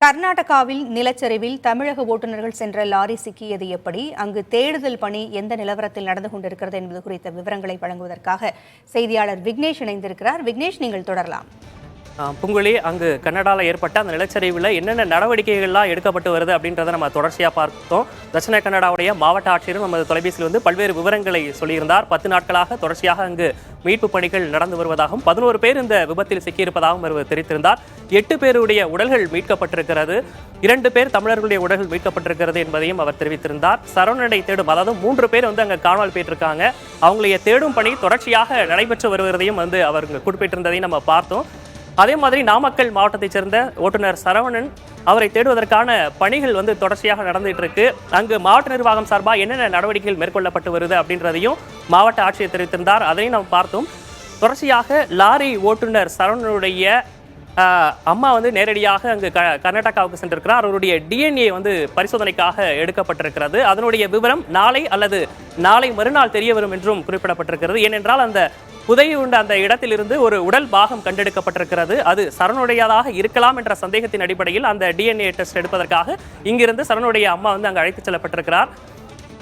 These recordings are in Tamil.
கர்நாடகாவில் நிலச்சரிவில் தமிழக ஓட்டுநர்கள் சென்ற லாரி சிக்கியது எப்படி, அங்கு தேடுதல் பணி எந்த நிலவரத்தில் நடந்து கொண்டிருக்கிறது என்பது குறித்த விவரங்களை வழங்குவதற்காக செய்தியாளர் விக்னேஷ் இணைந்திருக்கிறார். விக்னேஷ், நீங்கள் தொடரலாம். பூங்குழி, அங்கு கன்னடாவில் ஏற்பட்ட அந்த நிலச்சரிவில் என்னென்ன நடவடிக்கைகள்லாம் எடுக்கப்பட்டு வருது அப்படின்றத நம்ம தொடர்ச்சியாக பார்த்தோம். தட்சிண கன்னடாவுடைய மாவட்ட ஆட்சியரும் நமது தொலைபேசியில் பல்வேறு விவரங்களை சொல்லியிருந்தார். 10 நாட்களாக தொடர்ச்சியாக அங்கு மீட்பு பணிகள் நடந்து வருவதாகவும் 11 பேர் இந்த விபத்தில் சிக்கியிருப்பதாகவும் அவர் தெரிவித்திருந்தார். 8 பேருடைய உடல்கள் மீட்கப்பட்டிருக்கிறது, 2 பேர் தமிழர்களுடைய உடல்கள் மீட்கப்பட்டிருக்கிறது என்பதையும் அவர் தெரிவித்திருந்தார். சரவணனை தேடும், அதாவது 3 பேர் அங்கே காணாமல் போயிட்டிருக்காங்க. அவங்களைய தேடும் பணி தொடர்ச்சியாக நடைபெற்று வருவதையும் அவர் குறிப்பிட்டிருந்ததையும் நம்ம பார்த்தோம். அதே மாதிரி நாமக்கல் மாவட்டத்தைச் சேர்ந்த ஓட்டுநர் சரவணன், அவரை தேடுவதற்கான பணிகள் தொடர்ச்சியாக நடந்துட்டு இருக்கு. அங்கு மாவட்ட நிர்வாகம் சார்பாக என்னென்ன நடவடிக்கைகள் மேற்கொள்ளப்பட்டு வருது அப்படின்றதையும் மாவட்ட ஆட்சியர் தெரிவித்திருந்தார். அதையும் நாம் பார்த்தோம். தொடர்ச்சியாக லாரி ஓட்டுநர் சரவணனுடைய அம்மா நேரடியாக அங்கு கர்நாடகாவுக்கு சென்றிருக்கிறார். அவருடைய டிஎன்ஏ பரிசோதனைக்காக எடுக்கப்பட்டிருக்கிறது. அதனுடைய விவரம் நாளை அல்லது நாளை மறுநாள் தெரிய வரும் என்றும் குறிப்பிடப்பட்டிருக்கிறது. ஏனென்றால் அந்த புதையுண்ட உண்ட அந்த இடத்திலிருந்து ஒரு உடல் பாகம் கண்டெடுக்கப்பட்டிருக்கிறது. அது சரணுடையதாக இருக்கலாம் என்ற சந்தேகத்தின் அடிப்படையில் அந்த டிஎன்ஏ டெஸ்ட் எடுப்பதற்காக இங்கிருந்து சரணுடைய அம்மா அங்கு அழைத்துச் செல்லப்பட்டிருக்கிறார்.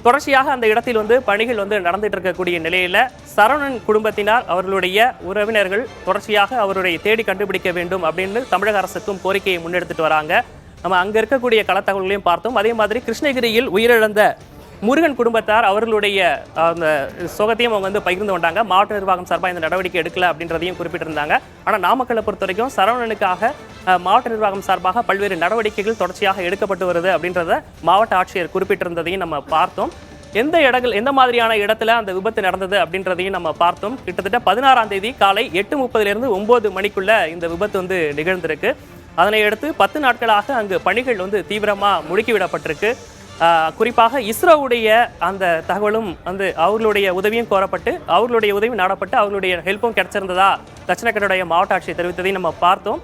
தொடர்ச்சியாக அந்த இடத்தில் பணிகள் நடந்துட்டு இருக்கக்கூடிய நிலையில சரவணன் குடும்பத்தினர், அவர்களுடைய உறவினர்கள் தொடர்ச்சியாக அவருடைய தேடி கண்டுபிடிக்க வேண்டும் அப்படின்னு தமிழக அரசுக்கும் கோரிக்கையை முன்னெடுத்துட்டு வராங்க. நம்ம அங்க இருக்கக்கூடிய களத்தகவல்களையும் பார்த்தோம். அதே மாதிரி கிருஷ்ணகிரியில் உயிரிழந்த முருகன் குடும்பத்தார் அவர்களுடைய அந்த சோகத்தையும் அவங்க பகிர்ந்து கொண்டாங்க. மாவட்ட நிர்வாகம் சார்பாக இந்த நடவடிக்கை எடுக்கல அப்படின்றதையும் குறிப்பிட்டிருந்தாங்க. ஆனால் நாமக்கல்லை பொறுத்த வரைக்கும் சரவணனுக்காக மாவட்ட நிர்வாகம் சார்பாக பல்வேறு நடவடிக்கைகள் தொடர்ச்சியாக எடுக்கப்பட்டு வருது அப்படின்றத மாவட்ட ஆட்சியர் குறிப்பிட்டிருந்ததையும் நம்ம பார்த்தோம். எந்த மாதிரியான இடத்துல அந்த விபத்து நடந்தது அப்படின்றதையும் நம்ம பார்த்தோம். கிட்டத்தட்ட 16ஆம் தேதி காலை 8:30 9 மணிக்குள்ள இந்த விபத்து நிகழ்ந்திருக்கு. அதனை அடுத்து 10 நாட்களாக அங்கு பணிகள் தீவிரமாக முடுக்கிவிடப்பட்டிருக்கு. குறிப்பாக இஸ்ரோவுடைய அந்த தகவலும் அவர்களுடைய உதவியும் கோரப்பட்டு, அவர்களுடைய உதவி நாடப்பட்டு, அவர்களுடைய ஹெல்ப்பும் கிடைச்சிருந்ததா தட்சிண கன்னட மாவட்ட ஆட்சியர் தெரிவித்ததை நம்ம பார்த்தோம்.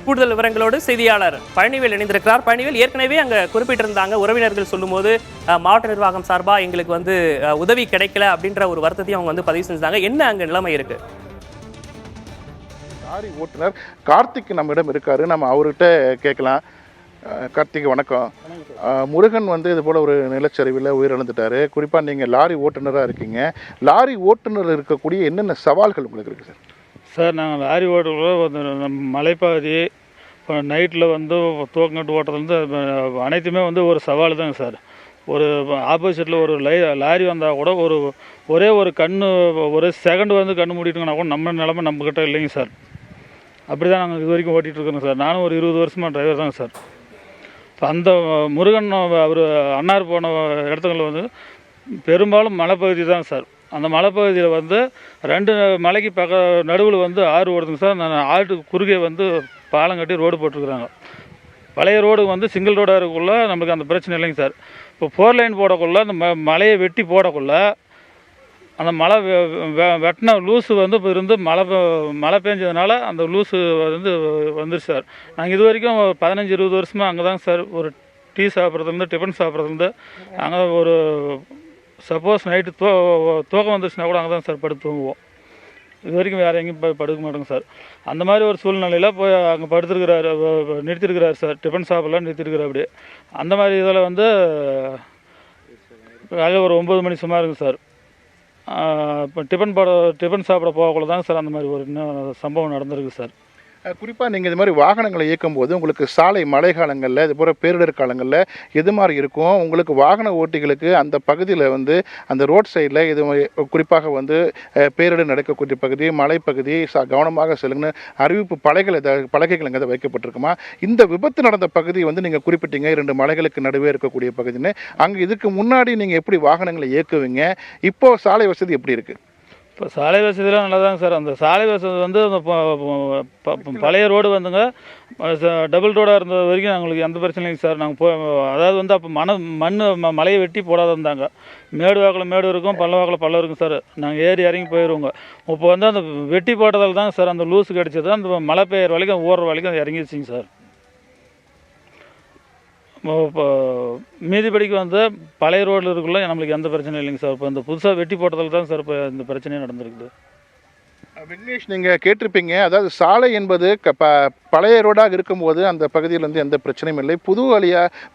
கூடுதல் விவரங்களோடு செய்தியாளர் பழனிவேல் இணைந்திருக்கிறார். பழனிவேல், ஏற்கனவே அங்கே குறிப்பிட்டிருந்தாங்க, உறவினர்கள் சொல்லும்போது மாவட்ட நிர்வாகம் சார்பாக எங்களுக்கு உதவி கிடைக்கல அப்படின்ற ஒரு வருத்தத்தையும் அவங்க பதிவு செஞ்சாங்க. என்ன அங்கே நிலைமை இருக்கு? லாரி ஓட்டுநர் கார்த்திக் நம்மிடம் இருக்காரு, நம்ம அவர்கிட்ட கேட்கலாம். கார்த்திக், வணக்கம். முருகன் இது போல் ஒரு நிலச்சரிவில் உயிரிழந்துட்டாரு. குறிப்பாக நீங்கள் லாரி ஓட்டுநராக இருக்கீங்க. லாரி ஓட்டுநர் இருக்கக்கூடிய என்னென்ன சவால்கள் உங்களுக்கு இருக்குது சார்? சார், நாங்கள் லாரி ஓட்டுறோம், மலைப்பகுதி நைட்டில் தூக்கங்கட்டு ஓட்டுறதுலேருந்து அனைத்துமே ஒரு சவால் தாங்க சார். ஒரு ஆப்போசிட்டில் ஒரு லாரி வந்தால் கூட ஒரே ஒரு ஒரு செகண்ட் கண்ணு மூடிட்டுங்கன்னா கூட நம்ம நிலமை நம்மக்கிட்ட இல்லைங்க சார். அப்படி தான் நாங்கள் இது வரைக்கும் ஓட்டிகிட்ருக்கோங்க சார். நானும் ஒரு 20 வருஷமாக டிரைவர் தாங்க சார். இப்போ அந்த முருகன் அவர் அன்னார் போன இடத்துங்களில் பெரும்பாலும் மலைப்பகுதி தாங்க சார். அந்த மலைப்பகுதியில் 2 மலைக்கு நடுவில் ஆறு ஓடுதுங்க சார். நான் ஆட்டுக்கு குறுகே பாலம் கட்டி ரோடு போட்டிருக்குறாங்க. பழைய ரோடு சிங்கிள் ரோடாக இருக்கக்குள்ள நம்மளுக்கு அந்த பிரச்சனை இல்லைங்க சார். இப்போ 4 லைன் போடக்குள்ள அந்த மலையை வெட்டி போடக்குள்ள அந்த மழை வெட்டின லூஸு இப்போ இருந்து மழை பெஞ்சதுனால அந்த லூஸு வந்துருச்சு சார். நாங்கள் இது வரைக்கும் 15-20 வருஷமாக அங்கே தாங்க சார் ஒரு டீ சாப்பிட்றதுலேருந்து டிஃபன் சாப்பிட்றதுலேருந்து அங்கே ஒரு சப்போஸ் நைட்டு தூக்கம் வந்துருச்சுன்னா கூட அங்கே தான் சார் படுத்து தூங்குவோம். இது வரைக்கும் வேறு எங்கேயும் படுக்க மாட்டோங்க சார். அந்த மாதிரி ஒரு சூழ்நிலையில் போய் அங்கே படுத்துருக்கிறாரு, நிறுத்திருக்கிறாரு சார். டிஃபன் சாப்பிட்லாம் நிறுத்திருக்கிறார். அப்படி அந்த மாதிரி இதில் காலையில் ஒரு 9 மணி சுமாருங்க சார். இப்போ டிஃபன் சாப்பிட போகக்குள்ள தாங்க சார் அந்த மாதிரி ஒரு சம்பவம் நடந்திருக்கு சார். குறிப்பாக நீங்கள் இது மாதிரி வாகனங்களை இயக்கும்போது உங்களுக்கு சாலை மழை காலங்களில் இது போல் பேரிடர் காலங்களில் எது மாதிரி இருக்கும்? உங்களுக்கு வாகன ஓட்டிகளுக்கு அந்த பகுதியில் அந்த ரோட் சைடில் இது குறிப்பாக பேரிடர் நடக்கக்கூடிய பகுதி, மலைப்பகுதி, கவனமாக செல்லுங்கன்னு அறிவிப்பு பலகைகள் அங்கே வைக்கப்பட்டிருக்குமா? இந்த விபத்து நடந்த பகுதி நீங்கள் குறிப்பிட்டீங்க 2 மலைகளுக்கு நடுவே இருக்கக்கூடிய பகுதின்னு. அங்கே இதுக்கு முன்னாடி நீங்கள் எப்படி வாகனங்களை இயக்குவீங்க? இப்போது சாலை வசதி எப்படி இருக்குது? இப்போ சாலை வசதியெலாம் நல்லா தாங்க சார். அந்த சாலை வசதி அந்த பழைய ரோடு டபுள் ரோடாக இருந்தது வரைக்கும் எங்களுக்கு எந்த பிரச்சனையும் சார். நாங்கள் அதாவது அப்போ மண் மலையை வெட்டி போடாத இருந்தாங்க. மேடு வாக்கில் மேடு இருக்கும், பள்ள வாக்கில் பள்ளம் இருக்கும் சார். நாங்கள் ஏறி இறங்கி போயிடுவோங்க. இப்போ அந்த வெட்டி போட்டதால் தாங்க சார் அந்த லூஸு கிடச்சது. அந்த மழை பெய்கிற வரைக்கும் ஓடுற வரைக்கும் அது இறங்கிடுச்சிங்க சார். இப்போ மீதிபடிக்கு பழைய ரோடில் இருக்குள்ள நம்மளுக்கு எந்த பிரச்சனையும் இல்லைங்க சார். இப்போ இந்த புதுசாக வெட்டி போட்டதில் தான் சார் இப்போ இந்த பிரச்சனையும் நடந்திருக்குது. விக்னேஷ், நீங்கள் கேட்டிருப்பீங்க, அதாவது சாலை என்பது பழைய ரோடாக இருக்கும்போது அந்த பகுதியில் வந்து எந்த பிரச்சனையும் இல்லை.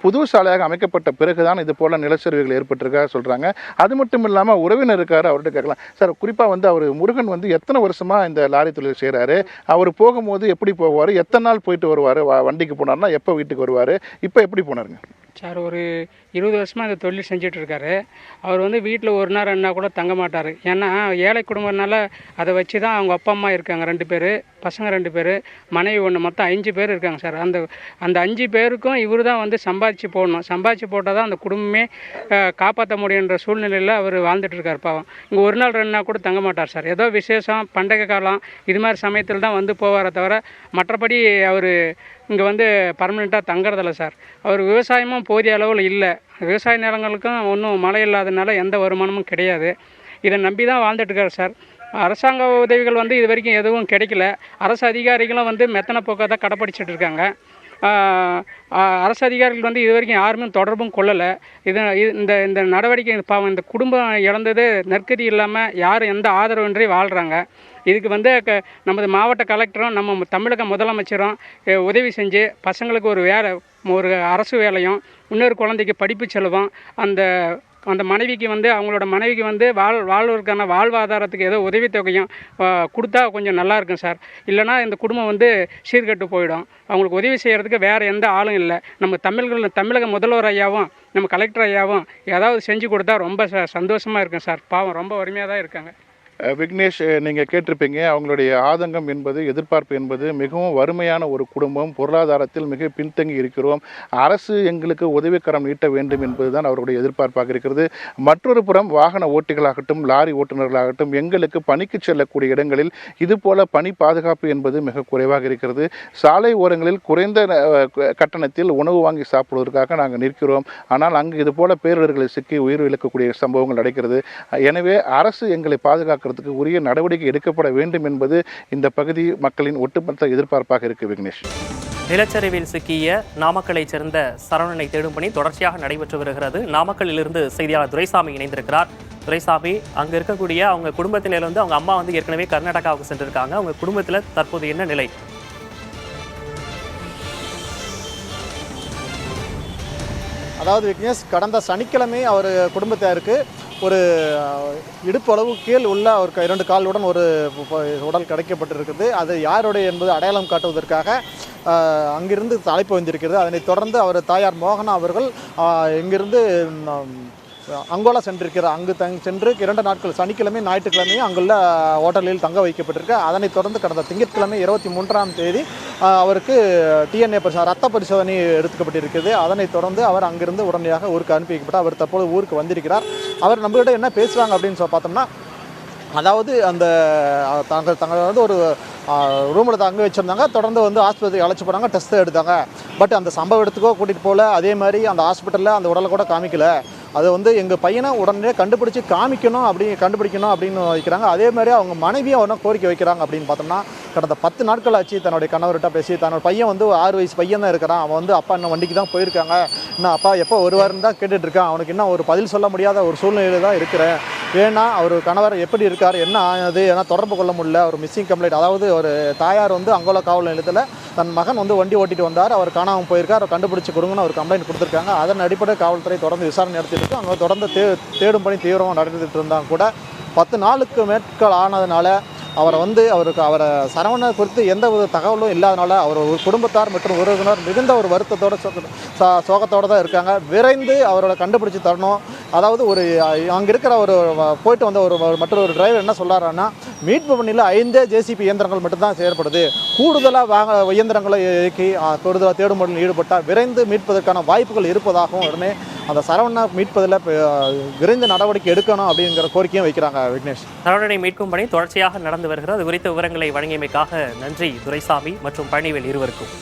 புது சாலையாக அமைக்கப்பட்ட பிறகுதான் இது போல் நிலச்சரிவுகள் ஏற்பட்டிருக்கா சொல்கிறாங்க. அது மட்டும் இல்லாமல் உறவினர் இருக்கார், அவர்கிட்ட கேட்கலாம். சார், குறிப்பாக வந்து அவர் முருகன் வந்து எத்தனை வருஷமாக இந்த லாரி தொழில் செய்கிறாரு? அவர் போகும்போது எப்படி போவார்? எத்தனை நாள் போயிட்டு வருவார்? வண்டிக்கு போனார்னா எப்போ வீட்டுக்கு வருவார்? இப்போ எப்படி போனாருங்க சார்? ஒரு 20 வருஷமாக இந்த தொழில் செஞ்சிட்ருக்காரு. அவர் வந்து வீட்டில் ஒரு நாள் 2 நாள் கூட தங்க மாட்டார். ஏன்னா ஏழை குடும்பம்னால அதை வச்சு தான் அவங்க அப்பா அம்மா இருக்காங்க 2 பேர், பசங்க 2 பேர், மனைவி 1, மொத்தம் 5 பேர் இருக்காங்க சார். அந்த 5 பேருக்கும் இவர் தான் வந்து சம்பாதிச்சு போடணும். சம்பாதிச்சு போட்டால் தான் அந்த குடும்பமே காப்பாற்ற முடியுன்ற சூழ்நிலையில் அவர் வாழ்ந்துட்டுருக்கார் பாவம். இங்கே ஒரு நாள் 2 நாள் கூட தங்க மாட்டார் சார். ஏதோ விசேஷம், பண்டிகை காலம், இது மாதிரி சமயத்தில் தான் வந்து போவாரே தவிர மற்றபடி அவர் இங்கே வந்து பர்மனெண்ட்டாக தங்குறதில்ல சார். அவர் விவசாயமும் போதிய அளவில் இல்லை. விவசாய நிலங்களுக்கும் ஒன்றும் மழை இல்லாதனால எந்த வருமானமும் கிடையாது. இதை நம்பி தான் வாழ்ந்துட்டுருக்காரு சார். அரசாங்க உதவிகள் வந்து இது வரைக்கும் எதுவும் கிடைக்கல. அரசு அதிகாரிகளும் வந்து மெத்தனை போக்கை தான் கடைப்பிடிச்சிட்டு இருக்காங்க. அரசு அதிகாரிகள் வந்து இது வரைக்கும் யாருமே தொடர்பும் கொள்ளலை. இந்த நடவடிக்கை பாவம், இந்த குடும்பம் இழந்தது நெருக்கடி இல்லாமல் யாரும் எந்த ஆதரவின்றி வாழ்கிறாங்க. இதுக்கு வந்து நமது மாவட்ட கலெக்டரும் நம்ம தமிழக முதலமைச்சரும் உதவி செஞ்சு பசங்களுக்கு ஒரு அரசு வேலையும், இன்னொரு குழந்தைக்கு படிப்பு செலவும், அந்த மனைவிக்கு வந்து அவங்களோட மனைவிக்கு வந்து வாழ்வதற்கான வாழ்வாதாரத்துக்கு ஏதோ உதவித்தொகையும் கொடுத்தா கொஞ்சம் நல்லா இருக்கும் சார். இல்லைனா இந்த குடும்பம் வந்து சீர்கெட்டு போயிடும். அவங்களுக்கு உதவி செய்கிறதுக்கு வேறு எந்த ஆளும் இல்லை. நம்ம தமிழக முதல்வர் ஐயாவும் நம்ம கலெக்டர் ஐயாவும் ஏதாவது செஞ்சு கொடுத்தா ரொம்ப சந்தோஷமாக இருக்கும் சார். பாவம் ரொம்ப வறுமையாக தான் இருக்காங்க. விக்னேஷ், நீங்கள் கேட்டிருப்பீங்க, அவங்களுடைய ஆதங்கம் என்பது, எதிர்பார்ப்பு என்பது, மிகவும் வறுமையான ஒரு குடும்பம், பொருளாதாரத்தில் மிக பின்தங்கி இருக்கிறோம், அரசு எங்களுக்கு உதவிக்கரம் நீட்ட வேண்டும் என்பதுதான் அவருடைய எதிர்பார்ப்பாக இருக்கிறது. மற்றொரு புறம் வாகன ஓட்டிகளாகட்டும், லாரி ஓட்டுநர்களாகட்டும், எங்களுக்கு பணிக்கு செல்லக்கூடிய இடங்களில் இதுபோல பணி பாதுகாப்பு என்பது மிக குறைவாக இருக்கிறது. சாலை ஓரங்களில் குறைந்த கட்டணத்தில் உணவு வாங்கி சாப்பிடுவதற்காக நாங்கள் நிற்கிறோம். ஆனால் அங்கு இதுபோல பேரிடர்களை சிக்கி உயிர் இழக்கக்கூடிய சம்பவங்கள் நடக்கிறது. எனவே அரசு எங்களை பாதுகாக்க உரிய நடவடிக்கை எடுக்கப்பட வேண்டும் என்பது இந்த பகுதி மக்களின் ஒட்டுமொத்த எதிர்பார்ப்பாக இருக்கு. விக்னேஷ், நிலச்சரிவில் சிக்கிய நாமக்கலை சேர்ந்த சரவணனை தேடும் பணி தொடர்ச்சியாக நடைபெற்று வருகிறது. நாமக்கல்லிலிருந்து செய்தியாளர் துரைசாமி இணைந்திருக்கிறார். துரைசாமி, அங்க இருக்கக்கூடிய அவங்க குடும்பத்தினர் வந்து அவங்க அம்மா வந்து ஏற்கனவே கர்நாடகாவுக்கு சென்றிருக்காங்க. அவங்க குடும்பத்தில் தற்போது என்ன நிலை? அதாவது விக்னேஷ், கடந்த சனிக்கிழமை அவர் குடும்பத்தாருக்கு ஒரு இடுப்பு அளவு கீழ் உள்ள அவருக்கு 2 காலுடன் ஒரு உடல் கிடைக்கப்பட்டிருக்குது. அது யாருடைய என்பது அடையாளம் காட்டுவதற்காக அங்கிருந்து அழைப்பு வந்திருக்கிறது. அதனைத் தொடர்ந்து அவர் தாயார் மோகனா அவர்கள் இங்கிருந்து அங்கோலா சென்றிருக்கிறார். அங்கு சென்று 2 நாட்கள், சனிக்கிழமை ஞாயிற்றுக்கிழமையும் அங்குள்ள ஹோட்டலில் தங்க வைக்கப்பட்டிருக்கு. அதனைத் தொடர்ந்து கடந்த திங்கட்கிழமை 23ஆம் தேதி அவருக்கு டிஎன்ஏ ரத்த பரிசோதனை எடுக்கப்பட்டிருக்கிறது. அதனைத் தொடர்ந்து அவர் அங்கிருந்து உடனடியாக ஊருக்கு அனுப்பி வைக்கப்பட்டார். அவர் தற்போது ஊருக்கு வந்திருக்கிறார். அவர் நம்மகிட்ட என்ன பேசுகிறாங்க அப்படின்னு பார்த்தோம்னா, அதாவது அந்த தங்கள் வந்து ஒரு ரூமில் தங்க வச்சுருந்தாங்க. தொடர்ந்து வந்து ஆஸ்பத்திரிக்கு அழைச்சி போனாங்க, டெஸ்ட்டு எடுத்தாங்க. பட் அந்த சம்பவ இடத்துக்கோ கூட்டிகிட்டு போகல. அதே மாதிரி அந்த ஹாஸ்பிட்டலில் அந்த உடலை கூட காமிக்கல. அது வந்து எங்கள் பையனை உடனே கண்டுபிடிக்கணும் அப்படின்னு வைக்கிறாங்க. அதே மாதிரி அவங்க மனைவியும் ஒன்றும் கோரிக்கை வைக்கிறாங்க. அப்படின்னு பார்த்தோம்னா, கடந்த 10 நாட்கள் ஆச்சு தன்னுடைய கணவர்கிட்ட பேசி. தன்னோட பையன் வந்து 6 வயசு பையன் தான் இருக்கிறான். அவன் வந்து அப்பா இன்னும் வண்டிக்கு தான் போயிருக்காங்க, இன்னும் அப்பா எப்போ வருவாருன்னு தான் கேட்டுட்ருக்கான். அவனுக்கு இன்னும் ஒரு பதில் சொல்ல முடியாத ஒரு சூழ்நிலையில் தான் இருக்கிறேன். ஏன்னா அவர் கணவர் எப்படி இருக்கார், என்ன ஆனது, ஏன்னா தொடர்பு கொள்ள முடியல. ஒரு மிஸ்ஸிங் கம்ப்ளைண்ட், அதாவது ஒரு தாயார் வந்து அங்கோலா காவல் நிலையத்தில் தன் மகன் வந்து வண்டி ஓட்டிட்டு வந்தார், அவர் காணாமல் போயிருக்கார், அவர் கண்டுபிடிச்சி கொடுங்கன்னு ஒரு கம்ப்ளைண்ட் கொடுத்துருக்காங்க. அதன் அடிப்படை காவல்துறை தொடர்ந்து விசாரணை நடத்திட்டு இருக்கு. அவங்க தொடர்ந்து தேடும் பணி தீவிரமாக நடத்திட்டு இருந்தாங்க கூட 10 நாளுக்கு மேற்கள் ஆனதுனால அவரை சரவணன் குறித்து எந்த ஒரு தகவலும் இல்லாதனால அவர் ஒரு குடும்பத்தார் மற்றும் உறவினர் மிகுந்த ஒரு வருத்தத்தோட சோகத்தோடு தான் இருக்காங்க. விரைந்து அவரோட கண்டுபிடிச்சி தரணும். அதாவது அங்கே இருக்கிற போயிட்டு வந்த மற்றொரு டிரைவர் என்ன சொல்கிறாருன்னா, மீட்பு பணியில் 5 ஜேசிபி இயந்திரங்கள் மட்டும்தான் செயல்படுது. கூடுதலாக இயந்திரங்களை இயக்கி கூடுதலாக தேடும் பணியில் ஈடுபட்டால் விரைந்து மீட்பதற்கான வாய்ப்புகள் இருப்பதாகவும் உடனே அந்த சரவணனை மீட்பதில் விரைந்து நடவடிக்கை எடுக்கணும் அப்படிங்கிற கோரிக்கையும் வைக்கிறாங்க. விக்னேஷ், சரவணனை மீட்கும் பணி தொடர்ச்சியாக நடந்து வருகிறது. அது குறித்த விவரங்களை வழங்கியமைக்காக நன்றி துரைசாமி மற்றும் பழனிவேல் இருவருக்கும்.